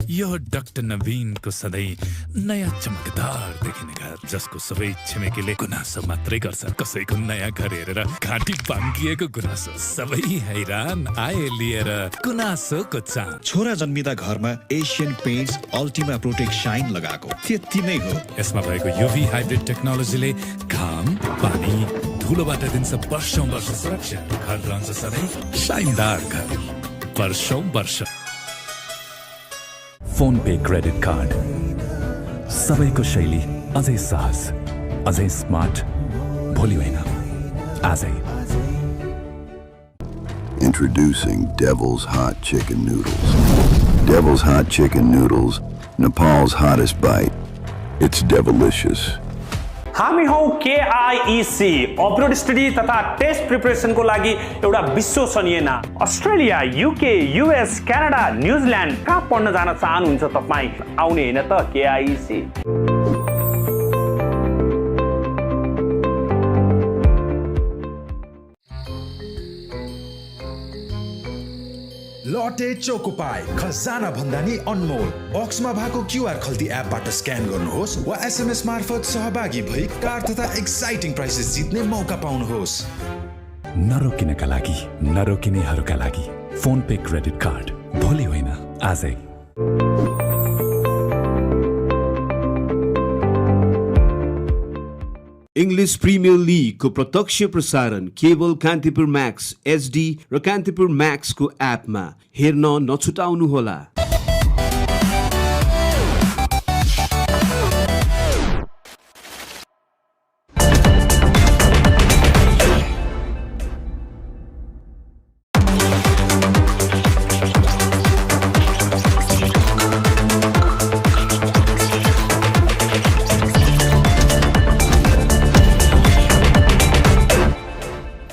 यो doctor नवीनको सधैँ नयाँ चमकदार देखिने घर, जसको सबै छिमेकीले गुनासो मात्रै गर्छ। कसैको नयाँ घर हेरेर घाँटी बाङ्किएको गुनासो, सबै हैरान आए लिएर गुनासोको चाम। छोरा जन्मिँदा घरमा Asian Paints Ultima Protect Shine लगाएको, त्यति नै हो। यसमा भएको युभी हाइब्रिड टेक्नोलोजीले घाम, पानी, धुलोबाट दिन्छ वर्षौं वर्ष सुरक्षा। घर रहन्छ सधैँ शाइनदार घर, वर्षौं वर्ष। फोन पे क्रेडिट कार्ड, सबैको शैली अझै सहज, अझै स्मार्ट, भोलि होइन आजै। Introducing Devil's Hot Chicken Noodles. Devil's Hot Chicken Noodles, Nepal's hottest bite. It's devilicious. हामी हौ KIEC अब्रोड स्टडी तथा टेस्ट प्रिपरेसनको लागि एउटा विश्वसनीय नाम। Australia, UK, US, Canada, New Zealand कहाँ पढ्न जान चाहनुहुन्छ तपाईँ? आउने हैन त KIEC। लटे चोको पाई, खजाना भन्दा नि अनमोल। बक्समा भएको QR खल्ती एपबाट स्क्यान गर्नुहोस् वा SMS मार्फत सहभागी भई कार तथा एक्साइटिङ प्राइजेस जित्ने मौका पाउनुहोस्। नरोकिनका लागि, नरोकिनेहरूका लागि फोन पे क्रेडिट कार्ड, भोलि होइन आजै। इङ्ग्लिस प्रिमियर लिगको प्रत्यक्ष प्रसारण केवल कान्तिपुर म्याक्स HD र कान्तिपुर म्याक्सको एपमा हेर्न नछुटाउनुहोला।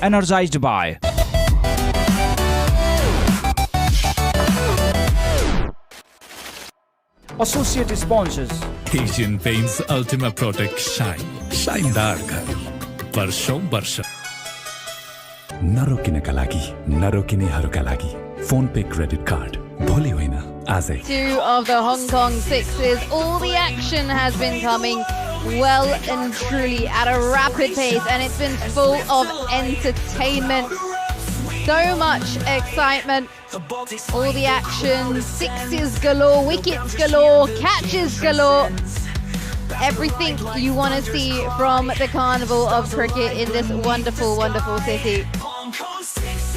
Energized by associate sponsors Asian Paints Ultima Protect Shine, शाइनदार घर, वर्षौं वर्ष। नरोकिनका लागि, नरोकिनेहरूका लागि फोन पे क्रेडिट कार्ड, भोलि होइन आजै। Two of the Hong Kong sixes, all the action has been coming well and truly at a rapid pace, and it's been full of entertainment. So much excitement, all the action, sixes galore, wickets galore, catches galore. Everything you want to see from the carnival of cricket in this wonderful, wonderful city.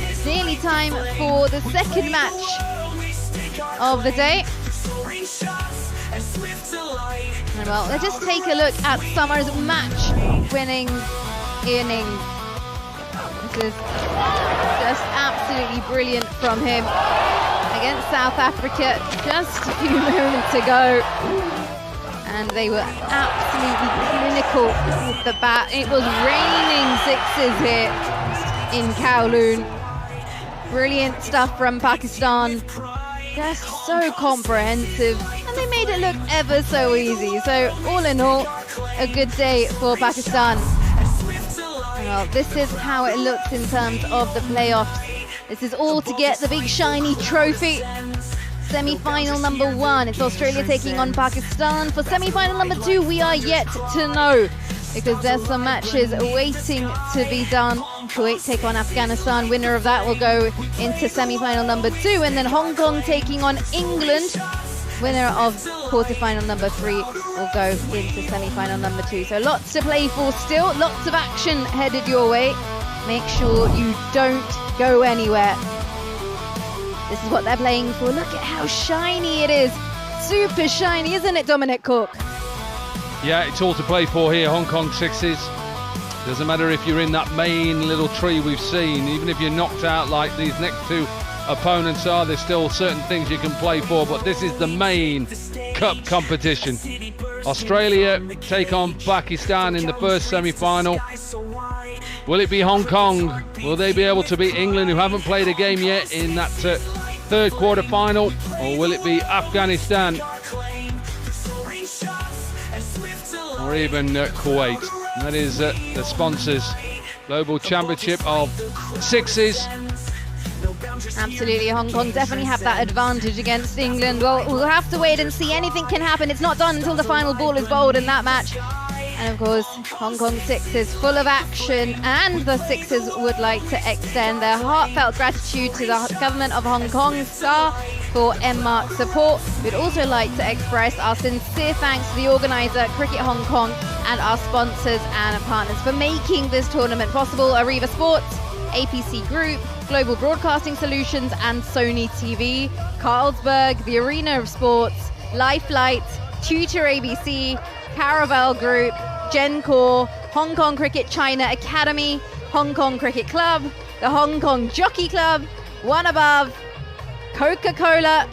It's nearly time for the second match of the day. And well, let's just take a look at Summer's match-winning innings. This is just absolutely brilliant from him against South Africa just a few moments ago. And they were absolutely clinical with the bat. It was raining sixes here in Kowloon. Brilliant stuff from Pakistan. Just so comprehensive. And they made it look ever so easy. So all in all, a good day for Pakistan. Well, this is how it looks in terms of the playoffs. This is all to get the big shiny trophy. Semi-final number 1, it's Australia taking on Pakistan. For semi-final number 2, we are yet to know, because there's some matches waiting to be done. Kuwait take on Afghanistan. Winner of that will go into semi-final number 2, and then Hong Kong taking on England. Winner of quarter-final number 3 will go into semi-final number 2. So lots to play for still, lots of action headed your way. Make sure you don't go anywhere. This is what they're playing for. Look at how shiny it is. Super shiny, isn't it, Dominic Cook? Yeah, it's all to play for here, Hong Kong sixes. Doesn't matter if you're in that main little tree we've seen, even if you're knocked out like these next two opponents are, there's still certain things you can play for, but this is the main cup competition. Australia take on Pakistan in the first semi-final. Will it be Hong Kong? Will they be able to beat England, who haven't played a game yet, in that third quarter final? Or will it be Afghanistan? Or even Kuwait? And that is the sponsors. Global Championship of Sixes. Absolutely, Hong Kong definitely have that advantage against England. Well, we'll have to wait and see. Anything can happen. It's not done until the final ball is bowled in that match. And of course, Hong Kong Sixers full of action, and the Sixers would like to extend their heartfelt gratitude to the government of Hong Kong SAR for MMark support. We'd also like to express our sincere thanks to the organizer, Cricket Hong Kong, and our sponsors and partners for making this tournament possible: Arriva Sports, APC Group, Global Broadcasting Solutions, and Sony TV, Carlsberg, the Arena of Sports, Lifelight, Tutor ABC, Caravel Group, Gencor, Hong Kong Cricket China Academy, Hong Kong Cricket Club, the Hong Kong Jockey Club, One Above, Coca-Cola,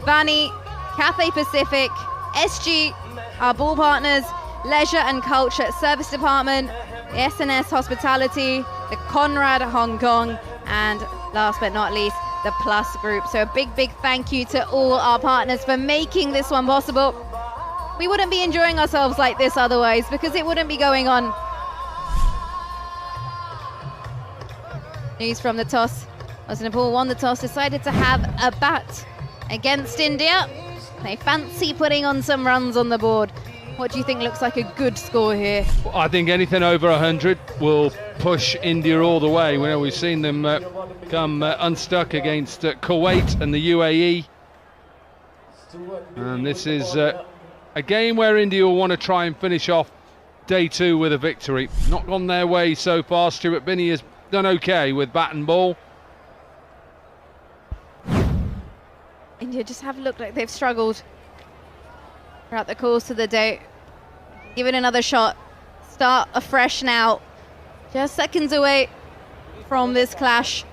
Vanni, Cathay Pacific, SG, our ball partners, Leisure and Culture Service Department, the SNS Hospitality, the Conrad Hong Kong, and last but not least, the Plus Group. So a big, big thank you to all our partners for making this one possible. We wouldn't be enjoying ourselves like this otherwise, because it wouldn't be going on. News from the toss. As Nepal won the toss, decided to have a bat against India. They fancy putting on some runs on the board. What do you think looks like a good score here? Well, I think anything over 100 will push India all the way. We've seen them come unstuck against Kuwait and the UAE. And this is a game where India will want to try and finish off day two with a victory. Not gone their way so far. Stuart Binney has done okay with bat and ball. India just have looked like they've struggled throughout the course of the day. Give it another shot. Start afresh now. Just seconds away from this clash.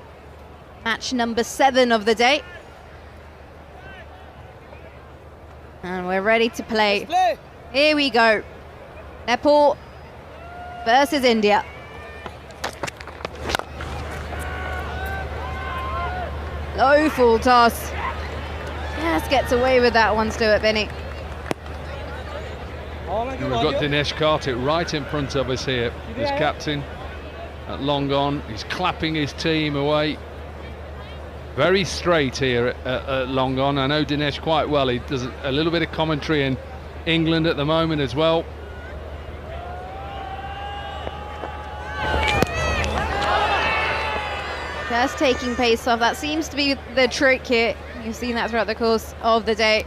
Match number 7 of the day. And we're ready to play. Here we go. Nepal versus India. Low full toss. Just gets away with that one, Stuart Binney. And we've got Dinesh Karthik right in front of us here, his captain at long on. He's clapping his team away. Very straight here at long on. I know Dinesh quite well. He does a little bit of commentary in England at the moment as well. Just taking pace off. That seems to be the trick here. You've seen that throughout the course of the day.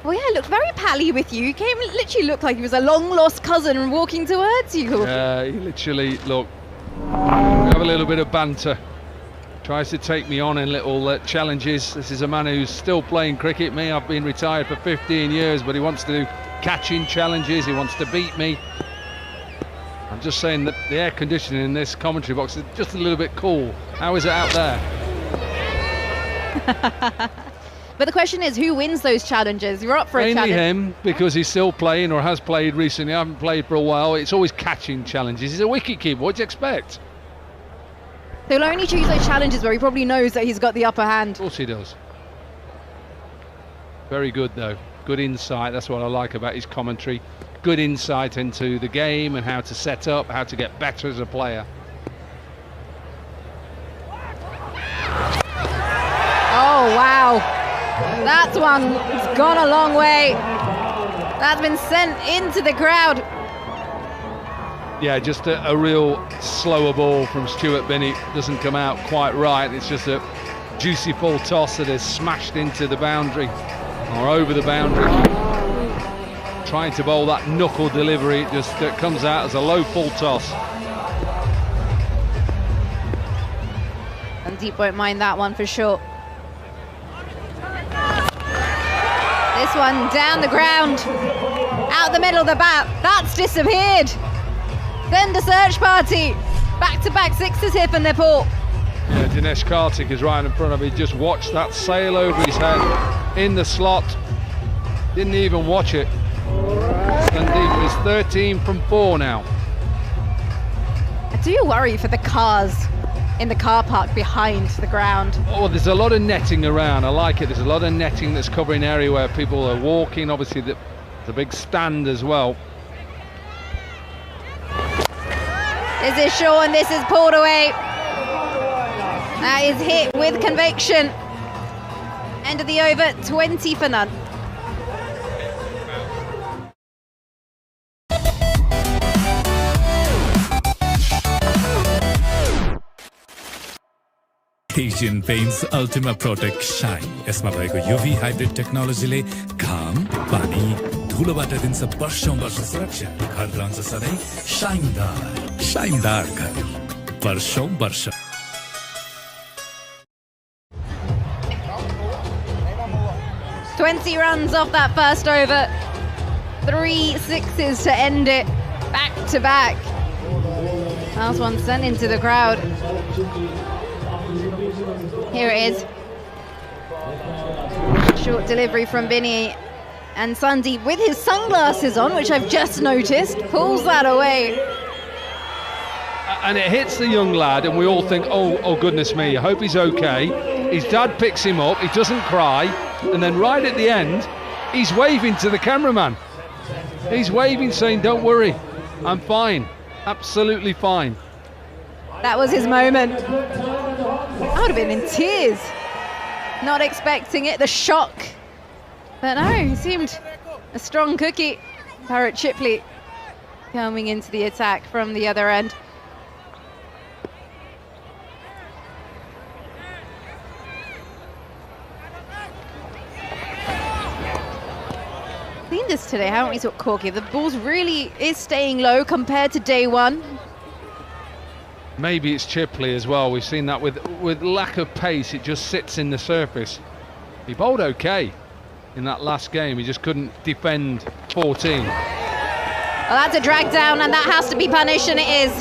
Oh yeah, looked very pally with you. He literally looked like he was a long-lost cousin walking towards you. Yeah, he literally, look, we have a little bit of banter. Tries to take me on in little challenges. This is a man who's still playing cricket. Me, I've been retired for 15 years, but he wants to do catching challenges. He wants to beat me. I'm just saying that the air conditioning in this commentary box is just a little bit cool. How is it out there? But the question is, who wins those challenges? You're up for a challenge. Mainly him, because he's still playing or has played recently. I haven't played for a while. It's always catching challenges. He's a wicket keeper. What do you expect? He'll only choose those challenges where he probably knows that he's got the upper hand. Of course he does. Very good, though. Good insight. That's what I like about his commentary. Good insight into the game and how to set up, how to get better as a player. Oh, wow. That one has gone a long way. That's been sent into the crowd. Yeah, just a real slower ball from Stuart Binney. Doesn't come out quite right. It's just a juicy full toss that is smashed into the boundary or over the boundary. Trying to bowl that knuckle delivery, it just comes out as a low full toss. And Deep won't mind that one for sure. This one down the ground, out the middle of the bat. That's disappeared. Then the search party. Back-to-back sixes here for Nepal. Yeah, Dinesh Karthik is right in front of me. Just watched that sail over his head in the slot. Didn't even watch it. Sandeep is 13 from 4 now. I do worry for the cars in the car park behind the ground. Oh, there's a lot of netting around. I like it. There's a lot of netting that's covering area where people are walking. Obviously, there's a big stand as well. This is Shaw, and this is pulled away. That is hit with conviction. End of the over, 20 for none. Asian Paints Ultima Protect Shine यसमा भएको UV hybrid टेक्नोलोजीले घाम पानी धुलोबाट दिन्छ वर्षौं वर्ष सुरक्षा घर रहन्छ सधैँ शाइनदार घर वर्षौं वर्ष 20 runs off that first over, 3 sixes to end it, back to back. Last one sent into the crowd. Here it is. Short delivery from Binny, and Sandeep with his sunglasses on, which I've just noticed, pulls that away. And it hits the young lad, and we all think, oh goodness me, I hope he's okay. His dad picks him up, he doesn't cry, and then right at the end, he's waving to the cameraman. He's waving, saying, don't worry, I'm fine, absolutely fine. That was his moment. I would have been in tears. Not expecting it, the shock. But no, he seemed a strong cookie. Parrot Chipley coming into the attack from the other end. Seen this today, haven't we, Corky? The ball's really is staying low compared to day one. Maybe it's Chipley as well. We've seen that with lack of pace, it just sits in the surface. He bowled okay in that last game. He just couldn't defend 14. Well, that's a drag down, and that has to be punished, and it is.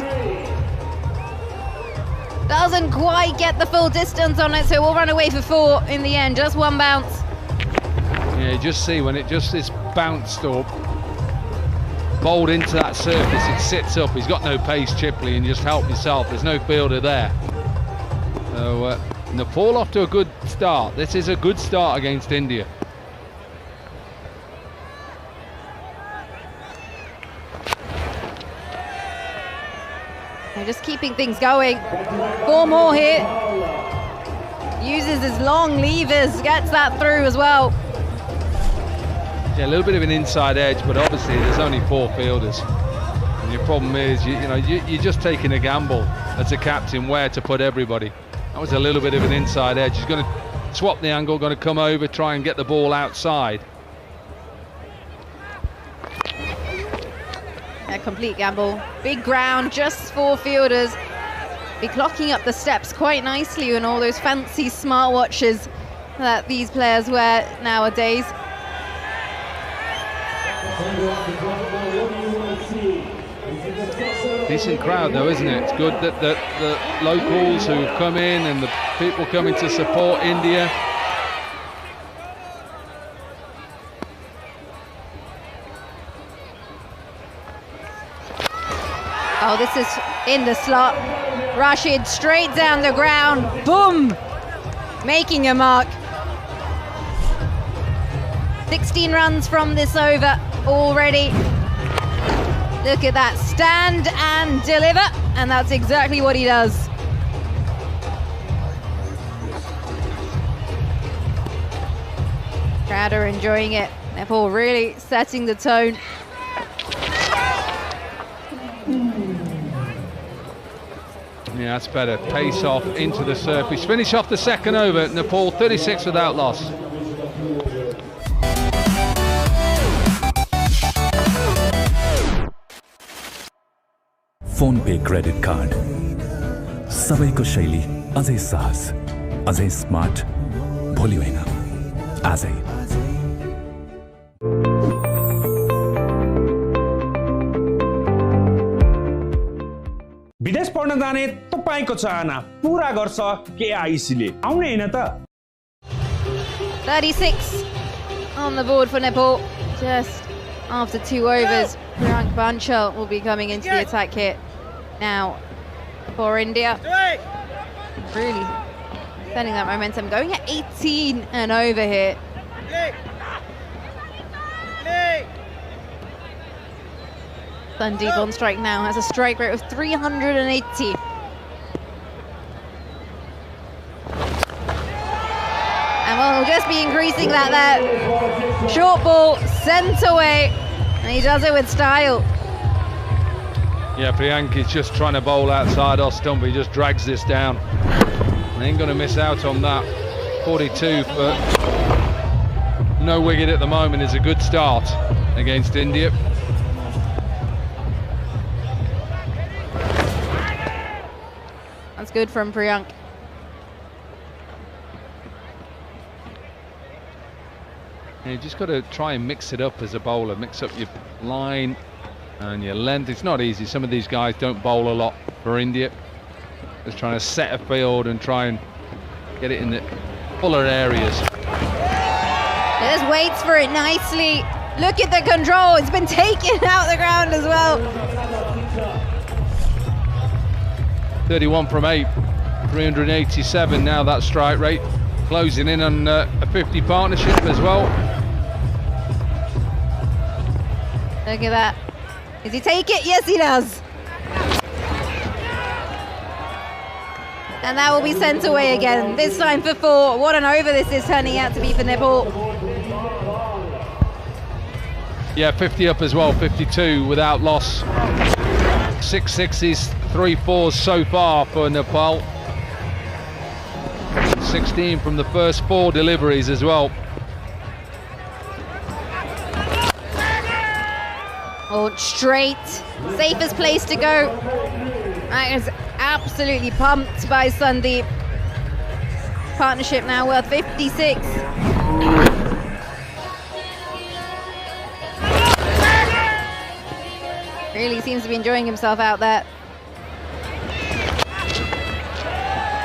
Doesn't quite get the full distance on it, so we'll run away for 4 in the end. Just one bounce. Yeah, you just see when it just is bounced up, bowled into that surface, it sits up. He's got no pace, Chipley, and just help yourself. There's no fielder there. So Nepal off to a good start. This is a good start against India. They're just keeping things going. 4 more here. Uses his long levers, gets that through as well. Yeah, a little bit of an inside edge, but obviously there's only 4 fielders. And your problem is, you're just taking a gamble as a captain where to put everybody. That was a little bit of an inside edge. He's going to swap the angle, going to come over, try and get the ball outside. A complete gamble. Big ground, just 4 fielders. Be clocking up the steps quite nicely in all those fancy smartwatches that these players wear nowadays. Decent crowd though, isn't it? It's good that the locals who've come in and the people coming to support India. Oh, this is in the slot. Rashid straight down the ground. Boom! Making a mark. 16 runs from this over already. Look at that, stand and deliver, and that's exactly what he does. Crowd are enjoying it. Nepal really setting the tone. Yeah, that's better. Pace off into the surface. Finish off the second over. Nepal 36 without loss. Phone पे credit card सबैको शैली अझै सहज अझै smart भोलि होइन आजै विदेश पढ्न जाने तपाईको चाहना पूरा गर्छ केआईसी ले आउने हैन त 36 on the board for Nepal just after 2 overs. Priyank Banchal will be coming into the attack here now for India. Really sending that momentum, going at 18 and over here. Sandeep on strike now, has a strike rate of 380. And well, we'll just be increasing that there. Short ball, sent away. And he does it with style. Yeah, Priyank is just trying to bowl outside off stump. He just drags this down. They ain't going to miss out on that. 42 for no wicket at the moment is a good start against India. That's good from Priyank. You just got to try and mix it up as a bowler. Mix up your line and your length. It's not easy. Some of these guys don't bowl a lot for India. Just trying to set a field and try and get it in the fuller areas. Just waits for it nicely. Look at the control. It's been taken out the ground as well. 31 from 8, 387 now that strike rate. Closing in on a 50 partnership as well. Look at that. Does he take it? Yes, he does. And that will be sent away again, this time for 4. What an over this is turning out to be for Nepal. Yeah, 50 up as well, 52 without loss. 6 sixes, 3 fours so far for Nepal. 16 from the first 4 deliveries as well. Oh, straight. Safest place to go. That is absolutely pumped by Sandeep. Partnership now worth 56. Really seems to be enjoying himself out there.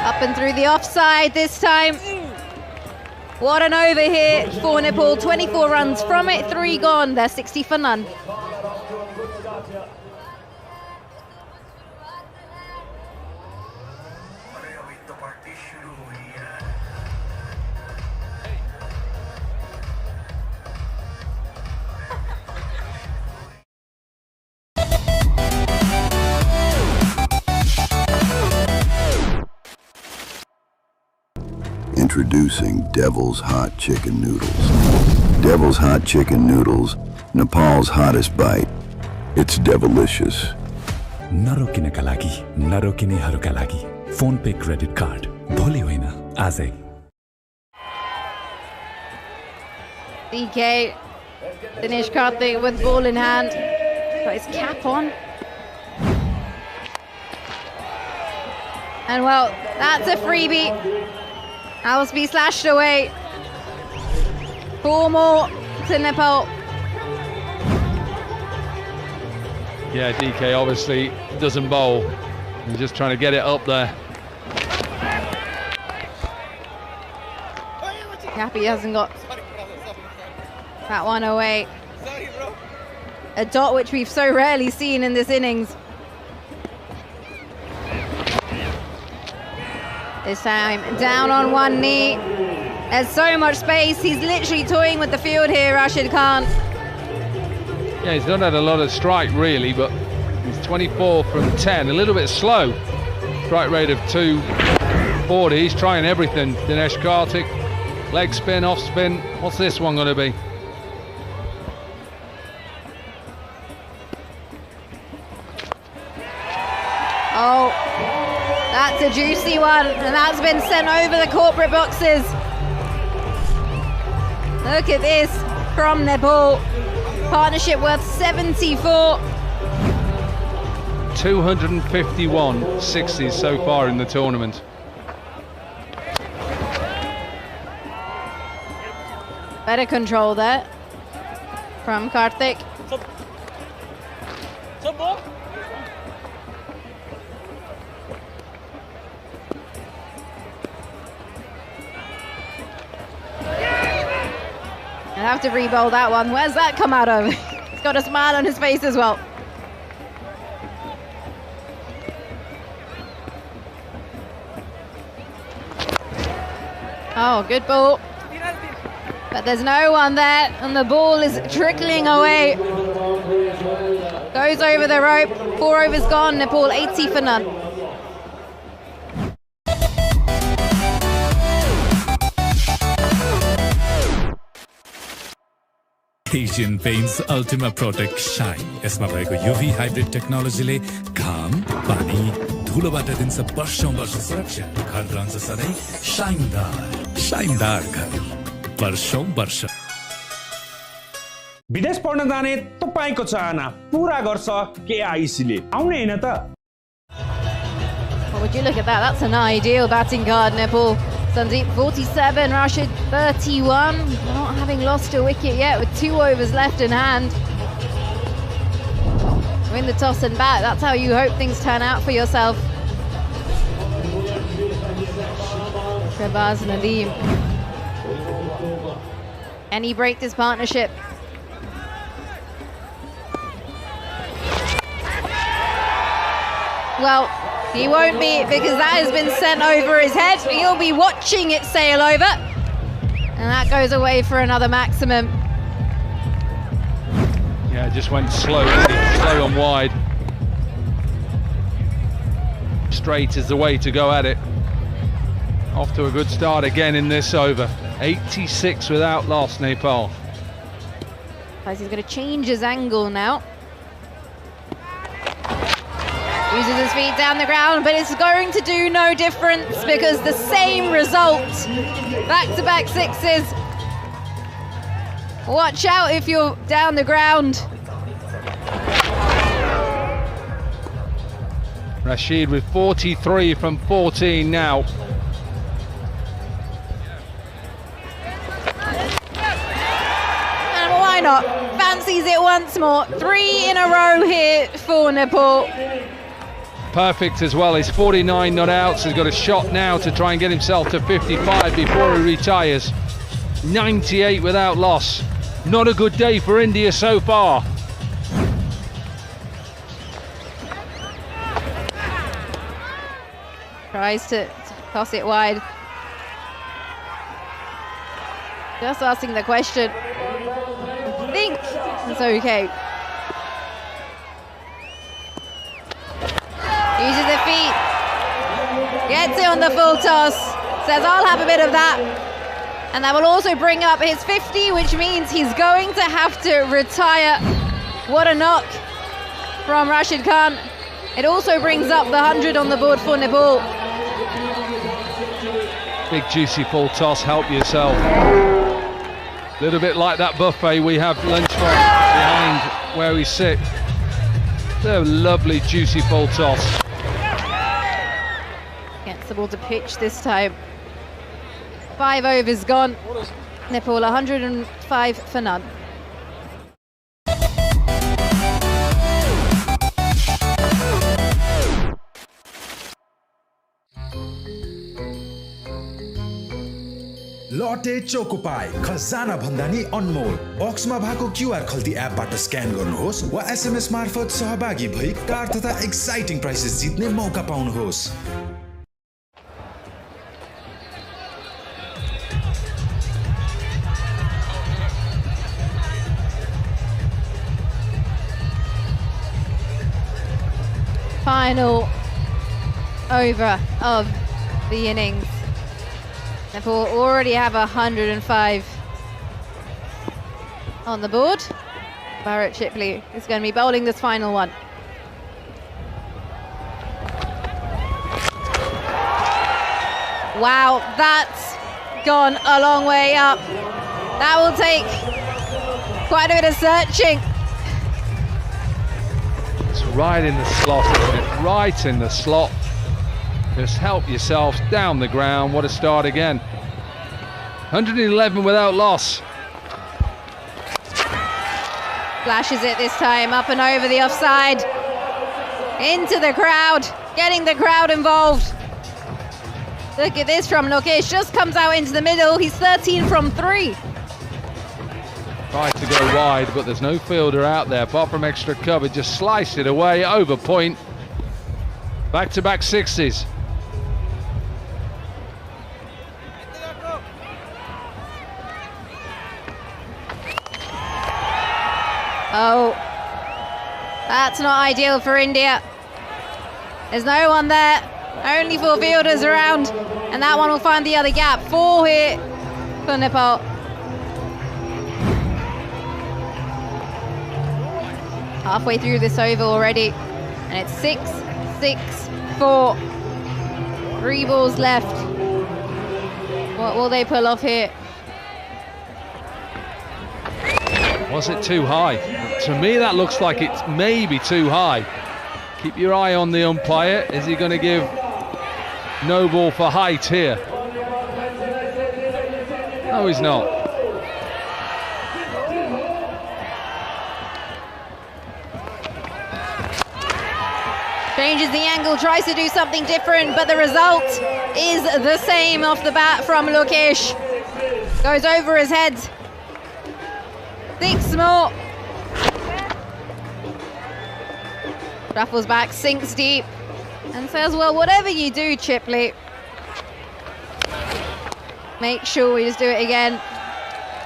Up and through the offside this time. What an over here for Nepal. 24 runs from it, 3 gone. They're 60 for none. Introducing Devil's Hot Chicken Noodles. Devil's Hot Chicken Noodles, Nepal's hottest bite. It's devilicious. नरोकिनेका लागि नरोकिनेहरूका लागि phone पे credit card भोलि होइन आजै DK, Dinesh Karthik with ball in hand. Got his cap on. And well, that's a freebie. Owlsby slashed away. 4 more to Nepal. Yeah, DK obviously doesn't bowl. He's just trying to get it up there. Happy hasn't got that one away. A dot which we've so rarely seen in this innings. This time down on one knee. There's so much space. He's literally toying with the field here, Rashid Khan. Yeah, he's not had a lot of strike really, but he's 24 from 10. A little bit slow. Strike rate of 240. He's trying everything. Dinesh Karthik. Leg spin, off spin. What's this one going to be? Oh, that's a juicy one, and that's been sent over the corporate boxes. Look at this from Nepal. Partnership worth 74. 251 60s so far in the tournament. Better control there from Karthik. I have to re-bowl that one. Where's that come out of? He's got a smile on his face as well. Oh, good ball. But there's no one there, and the ball is trickling away. Goes over the rope. 4 overs gone. Nepal 80 for none. Asian Paints Ultima Protect Shine यसमा भएको UV hybrid टेक्नोलोजीले घाम पानी धुलोबाट दिन्छ वर्षौं वर्ष सुरक्षा घर रहन्छ सधैँ शाइनदार घर वर्षौं वर्ष विदेश पढ्न जाने तपाईको चाहना पूरा गर्छ KIC ले आउने हैन त Well, would you look at that? That's an ideal batting card, Nepal. Sandeep 47, Rashid 31. Not having lost a wicket yet with 2 overs left in hand. Win the toss and bat. That's how you hope things turn out for yourself. Trebaz Nadeem. Can he break this partnership? Well, he won't be, because that has been sent over his head. He'll be watching it sail over. And that goes away for another maximum. Yeah, just went slow and wide. Straight is the way to go at it. Off to a good start again in this over. 86 without loss, Nepal. He's going to change his angle now. Uses his feet down the ground, but it's going to do no difference because the same result. Back-to-back sixes. Watch out if you're down the ground. Rashid with 43 from 14 now. And why not? Fancies it once more. 3 in a row here for Nepal. Perfect as well. He's 49 not out, so he's got a shot now to try and get himself to 55 before he retires. 98 without loss. Not a good day for India so far. Tries to toss it wide. Just asking the question. I think it's okay. Uses the feet. Gets it on the full toss. Says, I'll have a bit of that. And that will also bring up his 50, which means he's going to have to retire. What a knock from Rashid Khan. It also brings up the 100 on the board for Nepal. Big juicy full toss, help yourself. Little bit like that buffet we have lunch from behind where we sit. A lovely juicy full toss. Gets the ball to pitch this time. 5 overs gone. Nepal 105 for none. लटे Choco Pie खजाना भन्दा नि अनमोल बक्समा भएको QR खल्ती एपबाट scan गर्नुहोस् वा SMS मार्फत सहभागी भई कार तथा एक्साइटिङ प्राइसेस जित्ने मौका पाउनुहोस् Final over of the innings. Nepal already have 105 on the board. Barrett Shipley is going to be bowling this final one. Wow, that's gone a long way up. That will take quite a bit of searching. It's right in the slot, isn't it? Right in the slot. Just help yourself down the ground. What a start again. 111 without loss. Flashes it this time, up and over the offside. Into the crowd, getting the crowd involved. Look at this from Lokesh, just comes out into the middle. He's 13 from 3. Tried to go wide, but there's no fielder out there apart from extra cover. Just sliced it away over point. Back-to-back sixes. Oh, that's not ideal for India. There's no one there, only 4 fielders around, and that one will find the other gap. 4 here for Nepal. Halfway through this over already, and it's 6-6-4. 3 balls left. What will they pull off here? Was it too high? To me, that looks like it's maybe too high. Keep your eye on the umpire. Is he going to give no ball for height here? No, he's not. Changes the angle, tries to do something different, but the result is the same off the bat from Lokesh. Goes over his head. 6 more. Raffles back, sinks deep, and says, well, whatever you do, Chipley, make sure we just do it again.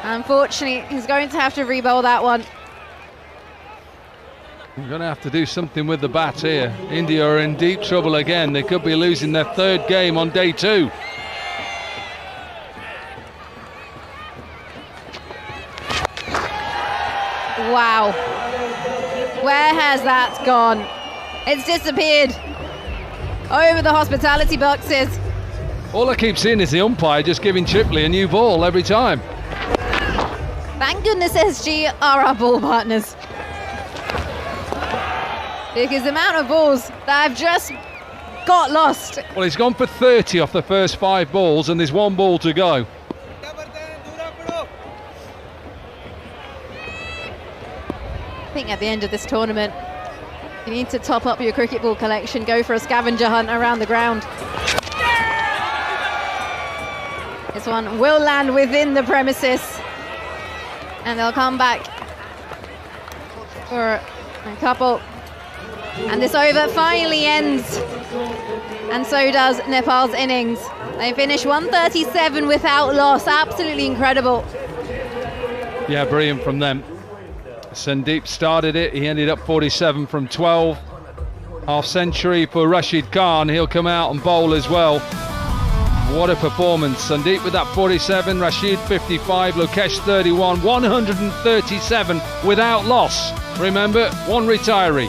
Unfortunately, he's going to have to re-bowl that one. You're going to have to do something with the bat here. India are in deep trouble again. They could be losing their 3rd game on day 2. Wow. Where has that gone? It's disappeared over the hospitality boxes. All I keep seeing is the umpire just giving Chipley a new ball every time. Thank goodness SG are our ball partners. Because the amount of balls that have just got lost. Well, he's gone for 30 off the first 5 balls, and there's 1 ball to go. I think at the end of this tournament, you need to top up your cricket ball collection, go for a scavenger hunt around the ground. This one will land within the premises, and they'll come back for a couple. And this over finally ends, and so does Nepal's innings. They finish 137 without loss. Absolutely incredible. Yeah, brilliant from them. Sandeep started it. He ended up 47 from 12. Half century for Rashid Khan. He'll come out and bowl as well. What a performance. Sandeep with that 47, Rashid 55, Lokesh 31, 137 without loss. Remember, 1 retiree.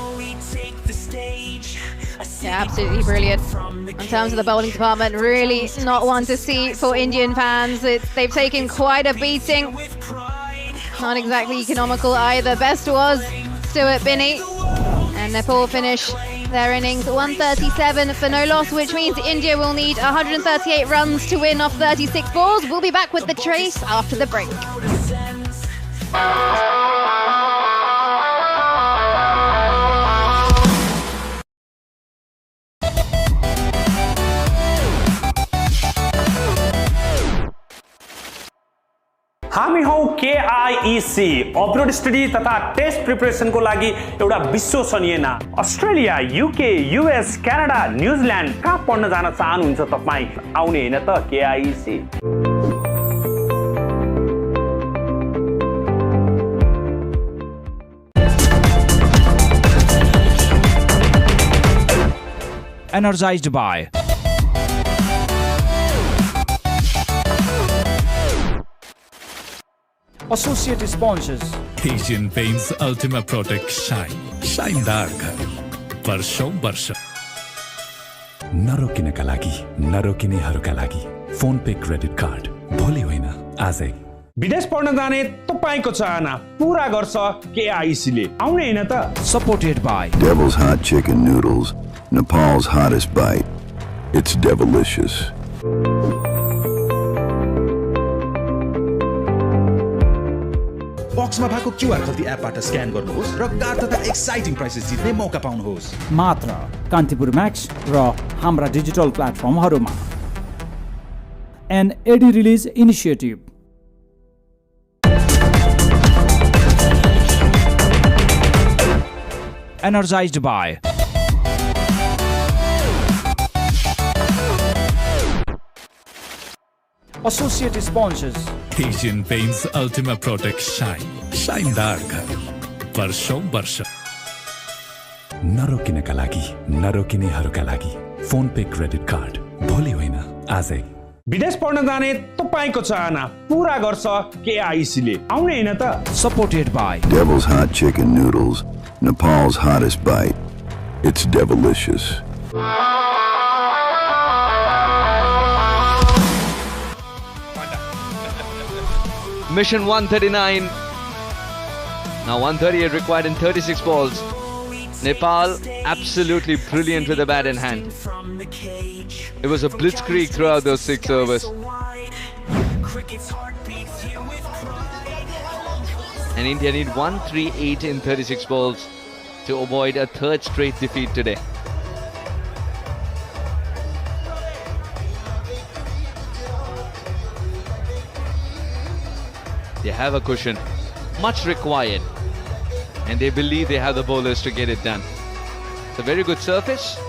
Yeah, absolutely brilliant. In terms of the bowling department, really not one to see for Indian fans. They've taken quite a beating. Not exactly economical either. Best was Stuart Binney. And Nepal finish their innings 137 for no loss, which means India will need 138 runs to win off 36 balls. We'll be back with the trace after the break. हामी हौ KIEC upload study तथा test प्रिपरेसनको लागि एउटा विश्वसनीय नाम। Australia, UK, US, Canada, New Zealand कहाँ पढ्न जान चाहनुहुन्छ तपाई? आउने हैन त KIEC। Energized by Associate sponsors Asian Paints Ultima Protect Shine. शाइनदार घर वर्षौं वर्ष नरोकिनका लागि नरोकिनेहरूका लागि फोन पे क्रेडिट कार्ड भोलि होइन आजै। विदेश पढ्न जाने तपाईको चाहना पूरा गर्छ KIEC ले। आउने हैन त? Supported by Devil's Hot Chicken Noodles, Nepal's hottest bite. It's devilicious. बक्समा भएको क्यूआर खल्ती एपबाट स्क्यान गर्नुहोस् र कार तथा एक्साइटिङ प्राइसेस जित्ने मौका पाउनुहोस्। मात्र कान्तिपुर म्याक्स र हाम्रा digital प्लेटफर्महरूमा। An AD release initiative. Energized by Associate sponsors Asian Paints Ultima Protect Shine. शाइनदार घर वर्षौं वर्ष नरोकिनका लागि नरोकिनेहरूका लागि फोन पे क्रेडिट कार्ड भोलि होइन आजै। विदेश पढ्न जाने तपाईको चाहना पूरा गर्छ KIEC ले। आउने हैन त? Supported by Devil's Hot Chicken Noodles, Nepal's hottest bite. It's devilicious. Mission 139. Now 138 required in 36 balls. Nepal absolutely brilliant with the bat in hand. It was a blitzkrieg throughout those 6 overs. And India need 138 in 36 balls to avoid a third straight defeat today. They have a cushion, much required, and they believe they have the bowlers to get it done. It's a very good surface.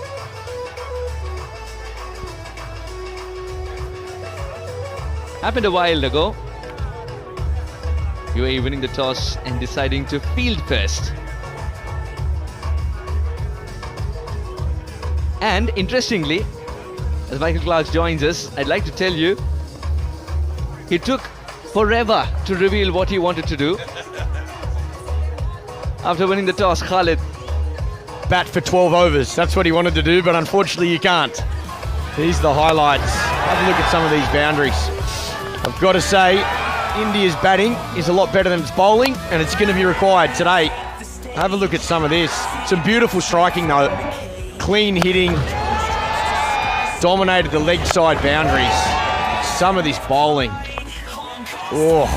Happened a while ago. UAE winning the toss and deciding to field first. And interestingly, as Michael Clark joins us, I'd like to tell you, he took forever to reveal what he wanted to do. After winning the toss, Khalid. Bat for 12 overs. That's what he wanted to do, but unfortunately you can't. These are the highlights. Have a look at some of these boundaries. I've got to say, India's batting is a lot better than its bowling, and it's going to be required today. Have a look at some of this. Some beautiful striking though. Clean hitting. Dominated the leg side boundaries. Some of this bowling. Oh.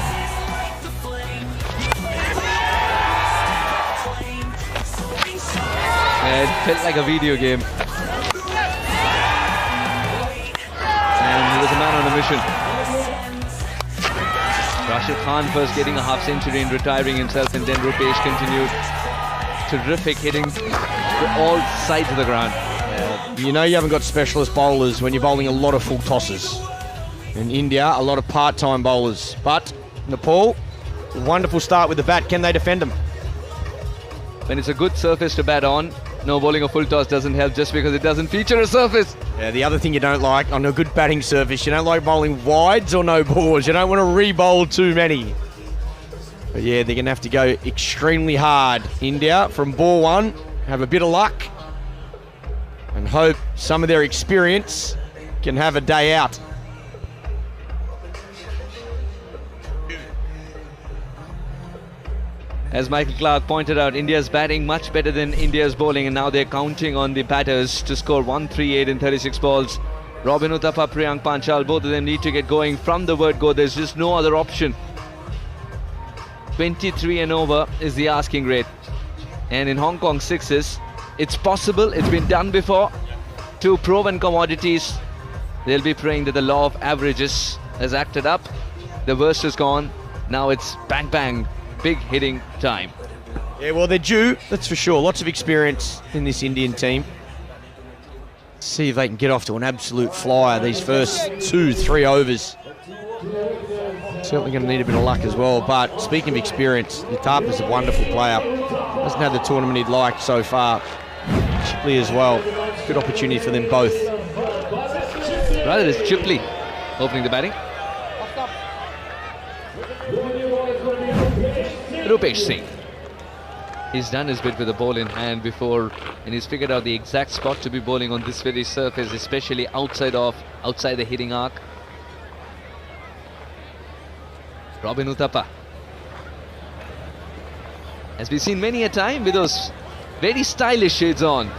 It felt like a video game. And he was a man on a mission. Rashid Khan first getting a half century and retiring himself, and then Rupesh continued. Terrific hitting all sides of the ground. You know you haven't got specialist bowlers when you're bowling a lot of full tosses. In India, a lot of part-time bowlers. But Nepal, wonderful start with the bat. Can they defend them? When it's a good surface to bat on, no bowling a full toss doesn't help just because it doesn't feature a surface. Yeah, the other thing you don't like on a good batting surface, you don't like bowling wides or no balls. You don't want to re-bowl too many. But yeah, they're going to have to go extremely hard. India, from ball one, have a bit of luck and hope some of their experience can have a day out. As Michael Clark pointed out, India's batting much better than India's bowling, and now they're counting on the batters to score 138 in 36 balls. Robin Uthappa, Priyank Panchal, both of them need to get going from the word go. There's just no other option. 23 and over is the asking rate. And in Hong Kong sixes, it's possible, it's been done before. 2 proven commodities. They'll be praying that the law of averages has acted up. The worst is gone. Now it's bang bang. Big hitting time. Yeah, well, they're due, that's for sure. Lots of experience in this Indian team. See if they can get off to an absolute flyer these first 2-3 overs. Certainly going to need a bit of luck as well. But speaking of experience, Uthappa's a wonderful player. Hasn't had the tournament he'd like so far. Chipley as well. Good opportunity for them both. Rather, it's Chipley opening the batting. Rupesh Singh. He's done his bit with the ball in hand before, and he's figured out the exact spot to be bowling on this very surface, especially outside the hitting arc. Robin Uthappa, as we've seen many a time, with those very stylish shades on.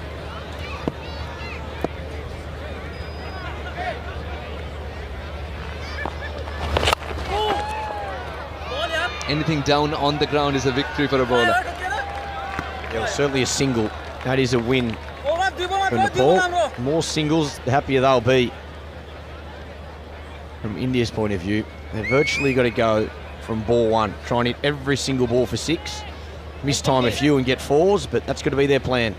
Anything down on the ground is a victory for a bowler. Yeah, well, certainly a single. That is a win for Nepal. More singles, the happier they'll be. From India's point of view, they've virtually got to go from ball one. Try and hit every single ball for 6. Miss time a few and get 4s, but that's got to be their plan.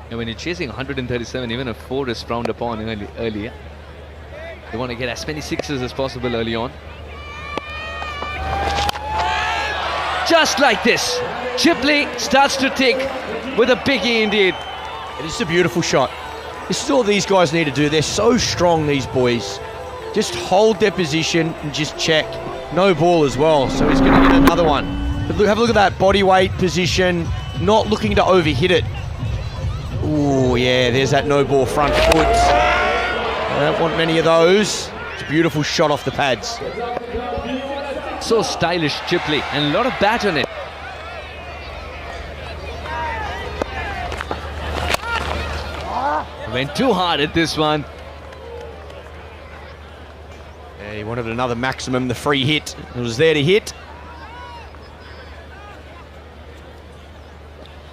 And when you're chasing 137, even a 4 is frowned upon earlier. They want to get as many 6s as possible early on. Just like this, Chipley starts to tick with a biggie indeed. This is a beautiful shot. This is all these guys need to do. They're so strong, these boys. Just hold their position and just check. No ball as well, so he's going to get another one. But look, have a look at that body weight position, not looking to overhit it. Ooh, yeah, there's that no ball front foot. I don't want many of those. It's a beautiful shot off the pads. So stylish, Chipley, and a lot of bat on it. Went too hard at this one. Yeah, he wanted another maximum, the free hit. It was there to hit.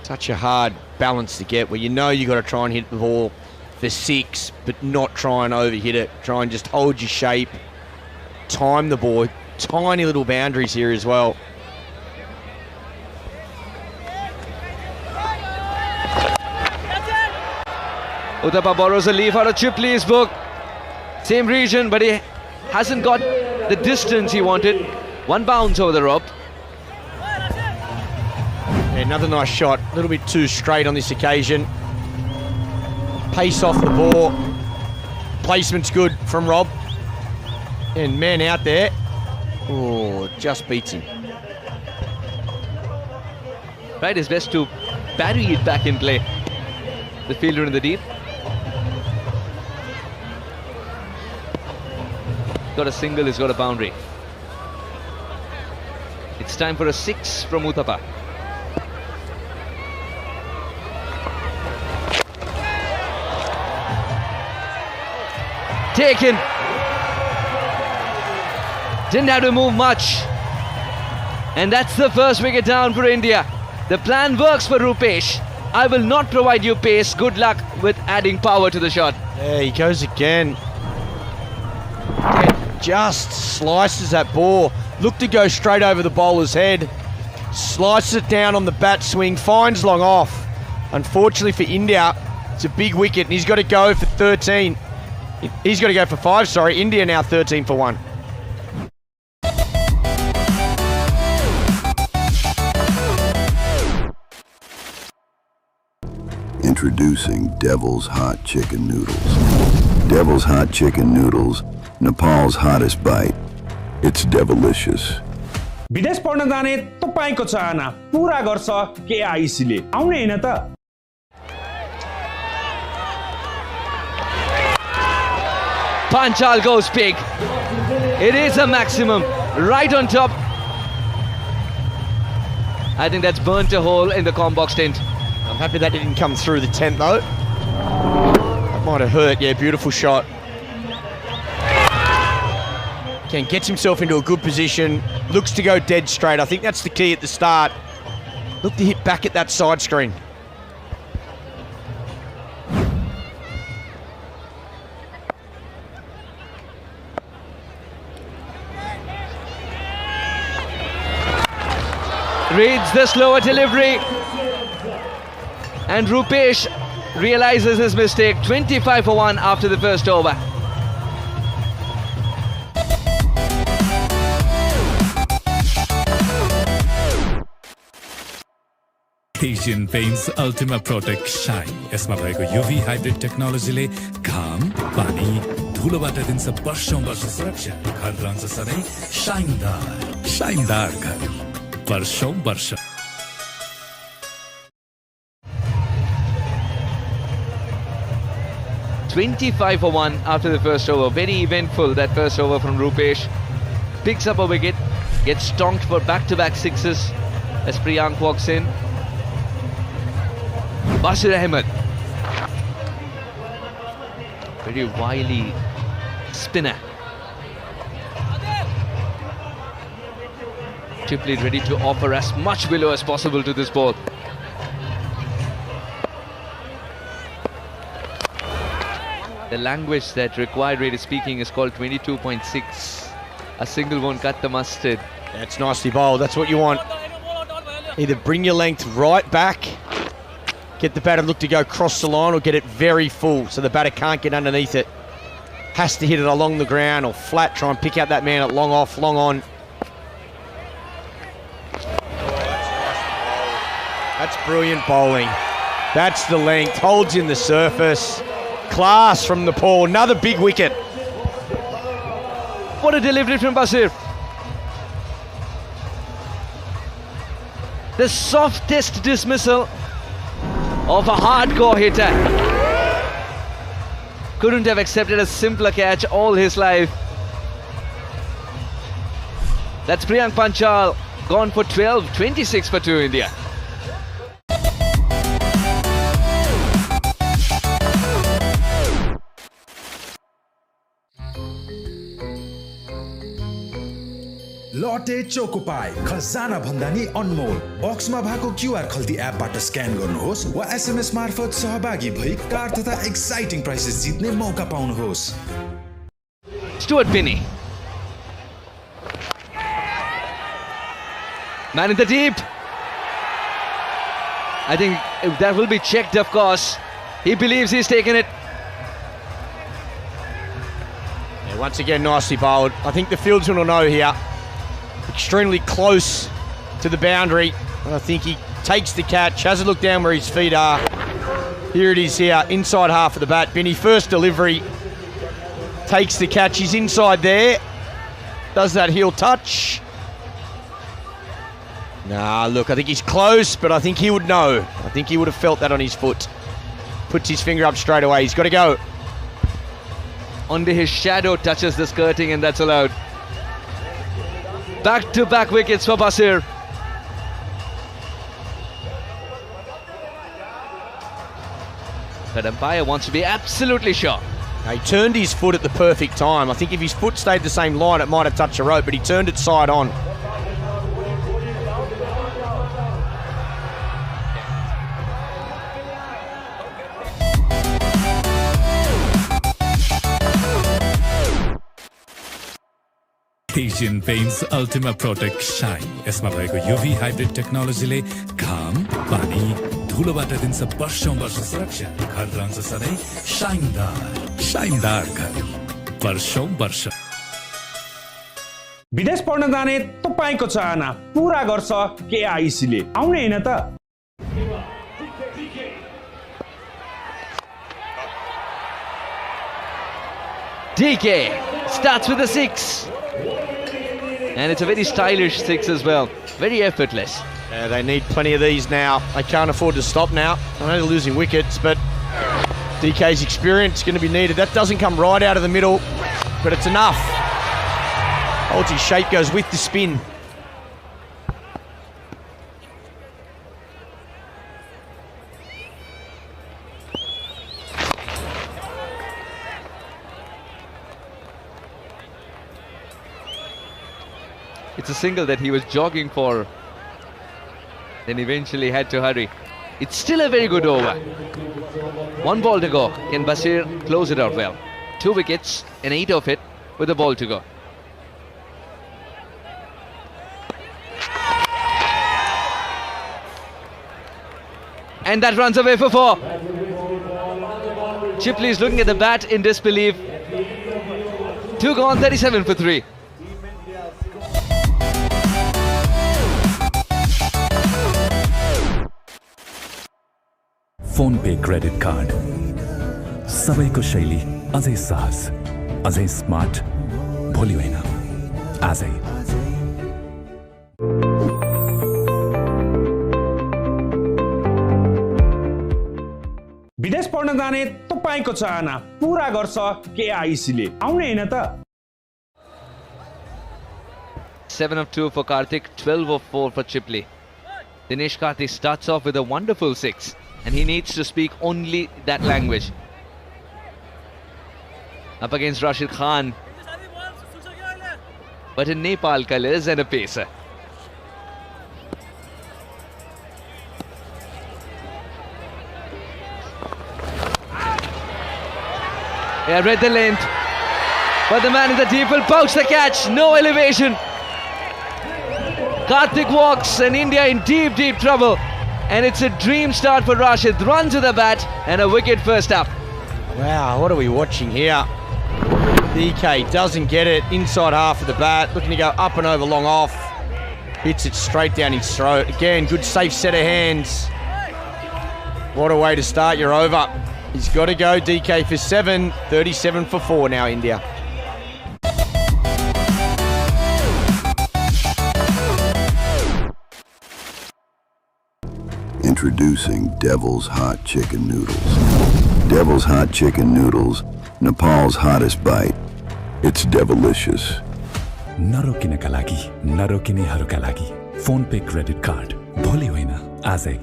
Such a hard balance to get where you know you got to try and hit the ball for 6, but not try and overhit it. Try and just hold your shape, time the ball. Tiny little boundaries here as well. Uthappa borrows a leaf out of Chipley's book. Same region, but he hasn't got the distance he wanted. One bounce over the rope. Yeah, another nice shot. A little bit too straight on this occasion. Pace off the ball. Placement's good from Rob. And man out there. Oh, just beats him. Tried his best to bury it back in play. The fielder in the deep. Got a single, he's got a boundary. It's time for a 6 from Uthappa. Taken. Didn't have to move much. And that's the first wicket down for India. The plan works for Rupesh. I will not provide you pace. Good luck with adding power to the shot. There he goes again. Just slices that ball. Looked to go straight over the bowler's head. Slices it down on the bat swing. Finds long off. Unfortunately for India, it's a big wicket and he's got to go for 13. He's got to go for 5, sorry. India now 13 for 1. Introducing Devil's Hot Chicken Noodles. Devil's Hot Chicken Noodles, Nepal's hottest bite. It's devilicious. विदेश पढ्न जाने तपाईको चाहना पूरा गर्छ KIC ले आउने हैन त Panchal goes big. It is a maximum right on top. I think that's burnt a hole in the combox tent. I'm happy that didn't come through the tent though. That might have hurt. Yeah, beautiful shot. Ken gets himself into a good position. Looks to go dead straight. I think that's the key at the start. Look to hit back at that side screen. Reads the slower delivery. And Rupesh realizes his mistake. 25 for 1 after the first over. Asian Paints Ultima Protect Shine. यसमा भएको UV hybrid टेक्नोलोजीले घाम, पानी, धुलोबाट दिन्छ वर्षौं वर्ष सुरक्षा। घर रहन्छ सधैँ शाइनदार, शाइनदार घर, वर्षौं वर्ष। $25 for 1 after the first over. Very eventful, that first over from Rupesh. Picks up a wicket, gets stonked for back-to-back sixes as Priyank walks in. Bashir Ahmed. Very wily spinner. Chipley ready to offer as much below as possible to this ball. The language that required rate is speaking is called 22.6. A single won't cut the mustard. That's nicely bowled. That's what you want. Either bring your length right back, get the batter look to go cross the line, or get it very full so the batter can't get underneath it. Has to hit it along the ground or flat, try and pick out that man at long off, long on. That's brilliant bowling. That's the length, holds in the surface. Class from Nepal, another big wicket. What a delivery from Bashir. The softest dismissal of a hardcore hitter. Couldn't have accepted a simpler catch all his life. That's Priyank Panchal, gone for 12, 26 for 2 India. लटे choco पाई खजाना भन्दा नि अनमोल बक्समा भएको QR खल्ती एपबाट scan गर्नुहोस् वा SMS मार्फत सहभागी भई कार तथा एक्साइटिङ प्राइसेस जित्ने मौका पाउनुहोस्। Stuart Binney. Man in the deep. I think that will be checked, of course. He believes he's taken it. Yeah, once again, nicely bowled. I think the fieldsman will know here. Extremely close to the boundary. And I think he takes the catch, has a look down where his feet are. Here it is here, inside half of the bat. Binney, first delivery. Takes the catch, he's inside there. Does that heel touch? Nah, look, I think he's close, but I think he would know. I think he would have felt that on his foot. Puts his finger up straight away, he's got to go. Only his shadow touches the skirting and that's allowed. Back-to-back wickets for Basir. But umpire wants to be absolutely sure. Now, he turned his foot at the perfect time. I think if his foot stayed the same line, it might have touched the rope, but he turned it side on. Asian Paints Ultima Protect Shine. यसमा भएको UV hybrid टेक्नोलोजीले घाम, पानी, धुलोबाट दिन्छ वर्षौं वर्ष सुरक्षा। घर रहन्छ सधैँ शाइनदार घर वर्षौं वर्ष। विदेश पढ्न जाने तपाईको चाहना पूरा गर्छ KIC ले। आउने हैन त? DK starts with a 6. And it's a very stylish 6 as well. Very effortless. Yeah, they need plenty of these now. They can't afford to stop now. I know they're losing wickets, but DK's experience is going to be needed. That doesn't come right out of the middle, but it's enough. Holds his shape, goes with the spin. It's a single that he was jogging for, then eventually had to hurry. It's still a very good over. 1 ball to go. Can Basir close it out well? 2 wickets and 8 of it with a ball to go. And that runs away for 4. Chipley is looking at the bat in disbelief. 2 gone, 37 for 3. Phone पे credit card सबैको शैली अझै सहज अझै smart भोलि होइन आजै। विदेश पढ्न जाने तपाईको चाहना पूरा गर्छ KIC ले। आउने हैन त? 7 of 2 for Karthik, 12 of 4 for Chipley. Dinesh Karthik starts off with a wonderful 6. And he needs to speak only that language. Up against Rashid Khan. But in Nepal colours and a pacer. Yeah, read the length. But the man in the deep will pouch the catch. No elevation. Karthik walks and India in deep, deep trouble. And it's a dream start for Rashid. Run to the bat and a wicket first up. Wow, what are we watching here? DK doesn't get it inside half of the bat. Looking to go up and over long off. Hits it straight down his throat. Again, good safe set of hands. What a way to start your over. He's got to go. DK for 7. 37 for 4 now, India. Introducing Devil's Hot Chicken Noodles. Devil's Hot Chicken Noodles, Nepal's hottest bite. It's devilicious. नरोकिनका लागि नरोकिनेहरूका लागि phone पे credit card भोलि होइन आजै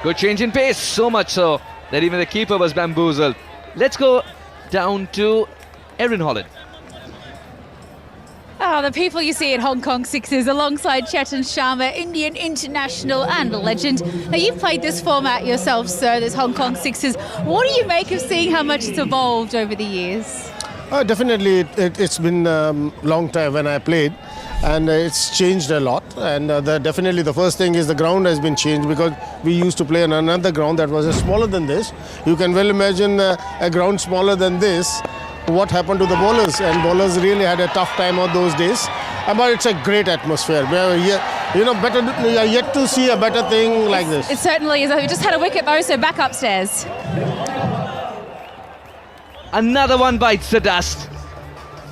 Good change in pace, so much so that even the keeper was bamboozled. Let's go down to Erin Holland. Oh, the people you see at Hong Kong Sixers alongside Chetan Sharma, Indian international and a legend. Now, you've played this format yourself, sir, this Hong Kong Sixers. What do you make of seeing how much it's evolved over the years? Definitely, it's been a long time when I played, and it's changed a lot. And definitely the first thing is the ground has been changed, because we used to play on another ground that was smaller than this. You can well imagine a ground smaller than this, what happened to the bowlers, and bowlers really had a tough time on those days. But it's a great atmosphere. We are yet to see a better thing like this. It certainly is. We just had a wicket though, so back upstairs. Another one bites the dust,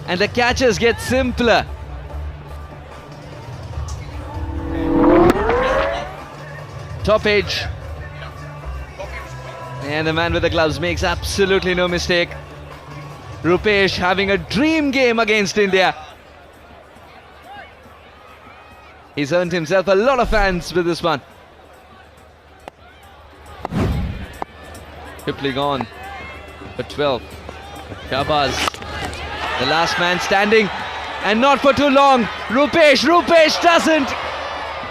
and the catches get simpler. Top edge, and the man with the gloves makes absolutely no mistake. Rupesh having a dream game against India. He's earned himself a lot of fans with this one. Quickly gone for 12. Shabazz, the last man standing, and not for too long. Rupesh doesn't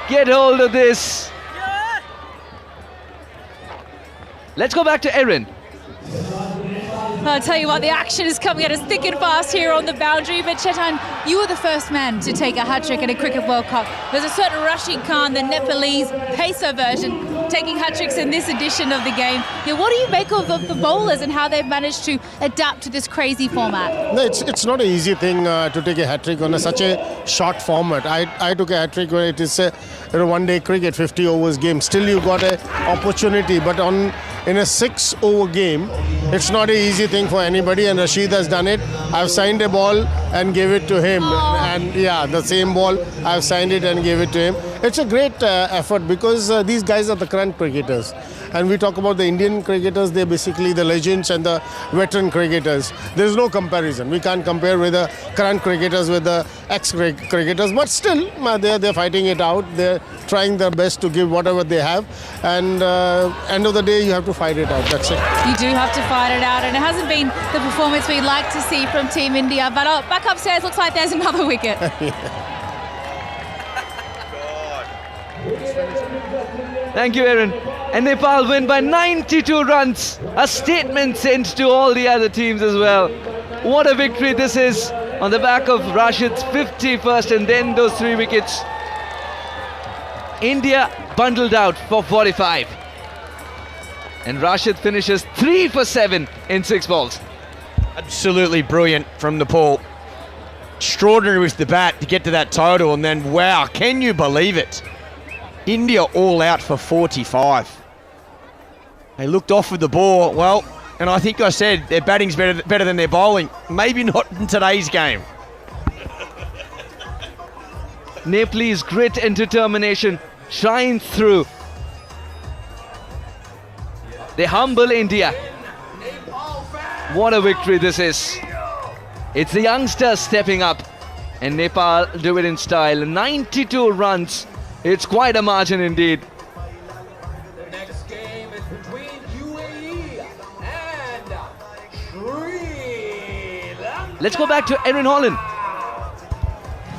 get hold of this. Let's go back to Erin. I'll tell you what, the action is coming at us thick and fast here on the boundary. But Chetan, you were the first man to take a hat-trick at a Cricket World Cup. There's a certain Rashid Khan, the Nepalese pacer version, taking hat-tricks in this edition of the game. Yeah, what do you make of the bowlers and how they've managed to adapt to this crazy format? No, it's not an easy thing to take a hat-trick on such a short format. I took a hat-trick where it is a one-day cricket, 50 overs game. Still you got an opportunity, but in a 6-over game, it's not an easy thing for anybody, and Rashid has done it. I've signed a ball and gave it to him. And yeah, the same ball, I've signed it and gave it to him. It's a great effort, because these guys are the current cricketers. And we talk about the Indian cricketers, they're basically the legends and the veteran cricketers. There's no comparison. We can't compare with the current cricketers with the ex-cricketers, but still, they're fighting it out. They're trying their best to give whatever they have. And end of the day, you have to fight it out. That's it. You do have to fight it out, and it hasn't been the performance we'd like to see from Team India. But back upstairs, looks like there's another wicket. Thank you, Erin. And Nepal win by 92 runs. A statement sent to all the other teams as well. What a victory this is on the back of Rashid's 51st and then those 3 wickets. India bundled out for 45. And Rashid finishes 3 for 7 in 6 balls. Absolutely brilliant from Nepal. Extraordinary with the bat to get to that total, and then wow, can you believe it? India all out for 45. They looked off with the ball, well, and I think I said their batting's better than their bowling. Maybe not in today's game. Nepalese grit and determination shines through. They humble India. What a victory this is. It's the youngsters stepping up, and Nepal do it in style. 92 runs. It's quite a margin indeed. The next game is between UAE and Sri Lanka. Let's go back to Erin Holland.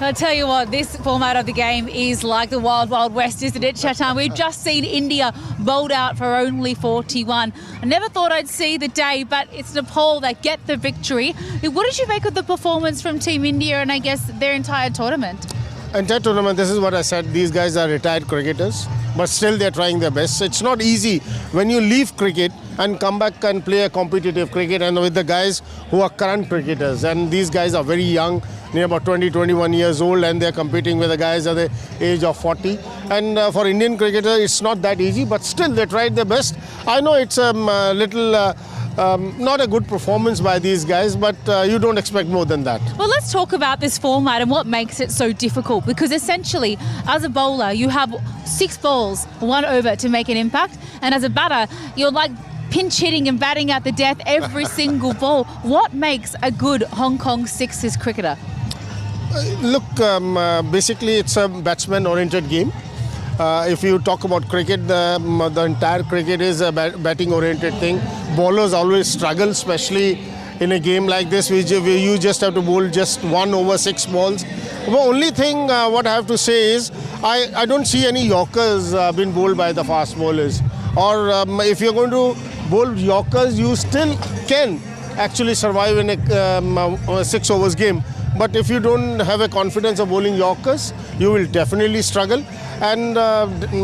I'll tell you what, this format of the game is like the Wild Wild West, isn't it, Chetan? We've just seen India bowled out for only 41. I never thought I'd see the day, but it's Nepal that get the victory. What did you make of the performance from Team India and I guess their entire tournament? Entire tournament, this is what I said, these guys are retired cricketers, but still they're trying their best. It's not easy when you leave cricket and come back and play a competitive cricket, and with the guys who are current cricketers, and these guys are very young, near about 20-21 years old, and they're competing with the guys at the age of 40. And for Indian cricketers, it's not that easy, but still they tried their best. I know it's a little not a good performance by these guys, but you don't expect more than that. Well, let's talk about this format and what makes it so difficult, because essentially, as a bowler, you have 6 balls, 1 over to make an impact, and as a batter, you're like pinch hitting and batting out the death every single ball. What makes a good Hong Kong Sixers cricketer? Look, basically it's a batsman-oriented game. If you talk about cricket, the entire cricket is a batting-oriented thing. Bowlers always struggle, especially in a game like this, where you just have to bowl just 1 over 6 balls. The only thing what I have to say is, I don't see any Yorkers being bowled by the fast bowlers. Or if you're going to bowl Yorkers, you still can actually survive in a 6 overs game. But if you don't have a confidence of bowling Yorkers, you will definitely struggle. And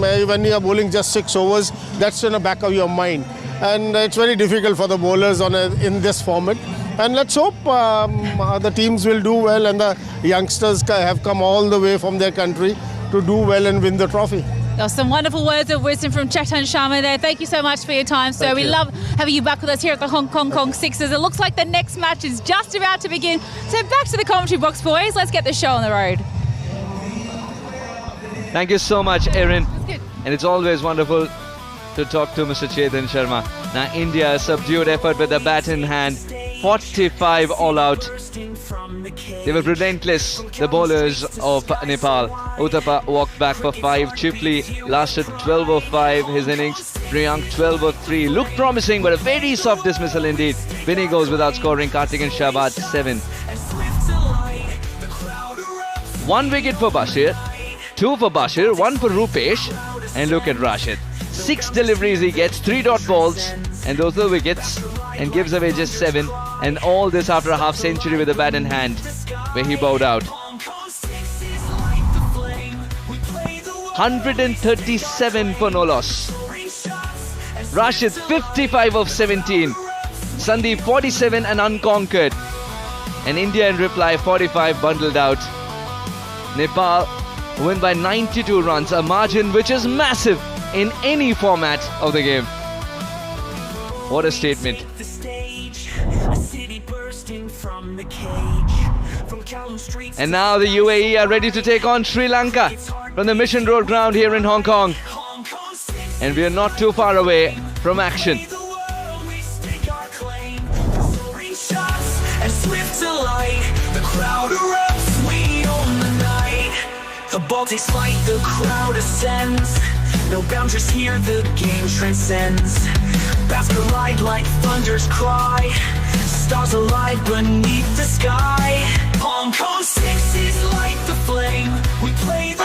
when you are bowling just 6 overs, that's in the back of your mind. And it's very difficult for the bowlers in this format. And let's hope the teams will do well, and the youngsters have come all the way from their country to do well and win the trophy. There were some wonderful words of wisdom from Chetan Sharma there. Thank you so much for your time, sir. We love having you back with us here at the Hong Kong Sixers. It looks like the next match is just about to begin. So back to the commentary box, boys. Let's get the show on the road. Thank you so much, Erin. And it's always wonderful to talk to Mr. Chetan Sharma. Now, India, a subdued effort with the bat in hand. 45 all out. They were relentless, the bowlers of Nepal. Uthappa walked back for 5. Chipli lasted 12 over 5 his innings. Priyank 12 over 3. Looked promising, but a very soft dismissal indeed. Vinny goes without scoring. Karthik and Shahbaz 7. 1 wicket for Bashir, 2 for Bashir, 1 for Rupesh. And look at Rashid. 6 deliveries he gets, 3 dot balls, and those are the wickets, and gives away just 7. And all this after a half century with a bat in hand, where he bowed out. 137 for no loss. Rashid 55 of 17. Sandeep 47 and unconquered. And India in reply 45 bundled out. Nepal win by 92 runs, a margin which is massive in any format of the game. What a statement. And now the UAE are ready to take on Sri Lanka from the Mission Road ground here in Hong Kong. And we are not too far away from action. The ball takes flight, the crowd ascends. No boundaries here, the game transcends. Bats collide like thunder's cry. Stars alive beneath the sky. Hong Kong Sixers light the flame. We play the...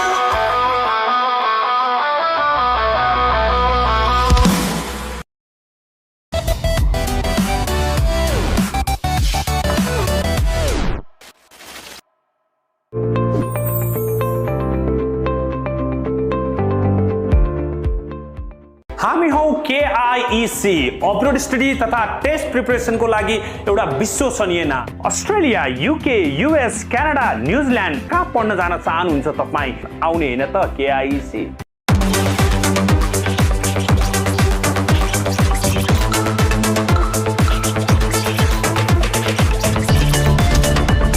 हामी हौ KIEC upload study तथा test प्रिपरेसनको लागि एउटा विश्वसनीय नाम। Australia, UK, US, Canada, New Zealand कहाँ पढ्न जान चाहनुहुन्छ तपाई? आउने हैन त KIEC।